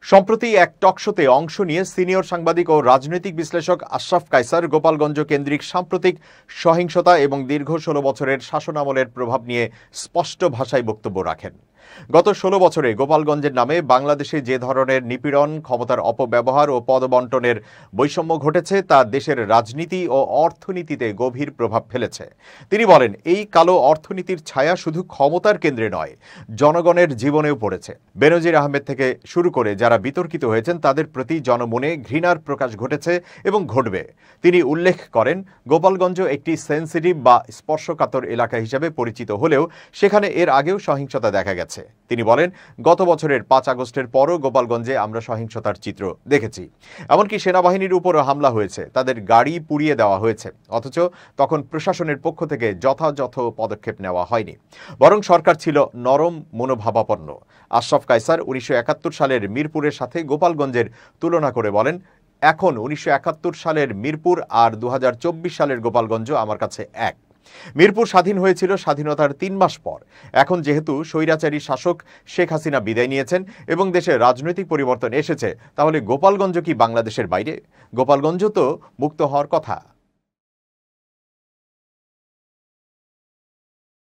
সম্প্রতি এক টকশোতে অংশ নিয়ে সিনিয়র সাংবাদিক ও রাজনৈতিক বিশ্লেষক আশরাফ কায়সার গোপালগঞ্জ কেন্দ্রিক সাম্প্রতিক সহিংসতা এবং দীর্ঘ ১৬ বছরের শাসনামলের প্রভাব নিয়ে স্পষ্ট ভাষায় বক্তব্য রাখেন। গত ১৬ বছরে গোপালগঞ্জের নামে বাংলাদেশে যে ধরনের নিপীড়ন, ক্ষমতার অপব্যবহার ও পদবণ্টনের বৈষম্য ঘটেছে তা দেশের রাজনীতি ও অর্থনীতিতে গভীর প্রভাব ফেলেছে। তিনি বলেন, এই কালো অর্থনীতির ছায়া শুধু ক্ষমতার কেন্দ্রে নয়, জনগণের জীবনেও পড়েছে। বেনজির আহমেদ থেকে শুরু করে যারা বিতর্কিত হয়েছেন তাদের প্রতি জনমনে ঘৃণার প্রকাশ ঘটেছে এবং ঘটবে। তিনি উল্লেখ করেন, গোপালগঞ্জ একটি সেন্সিটিভ বা স্পর্শকাতর এলাকা হিসেবে পরিচিত হলেও সেখানে এর আগেও সহিংসতা দেখা গেছে। তিনি বলেন, গত বছরের ৫ আগস্টের পরও গোপালগঞ্জে আমরা সহিংসতার চিত্র দেখেছি। এমনকি সেনাবাহিনীর উপরও হামলা হয়েছে, তাদের গাড়ি পুড়িয়ে দেওয়া হয়েছে, অথচ তখন প্রশাসনের পক্ষ থেকে যথাযথ পদক্ষেপ নেওয়া হয়নি, বরং সরকার ছিল নরম মনোভাবাপন্ন। আশরাফ কায়সার ১৯৭১ সালের মিরপুরের সাথে গোপালগঞ্জের তুলনা করে বলেন, এখন ১৯৭১ সালের মিরপুর আর ২০২৪ সালের গোপালগঞ্জ আমার কাছে এক। মিরপুর স্বাধীন হয়েছিল স্বাধীনতার ৩ মাস পর। এখন যেহেতু স্বৈরাচারী শাসক শেখ হাসিনা বিদায় নিয়েছেন এবং দেশে রাজনৈতিক পরিবর্তন এসেছে, তাহলে গোপালগঞ্জ কি বাংলাদেশের বাইরে? গোপালগঞ্জ তো মুক্ত হওয়ার কথা।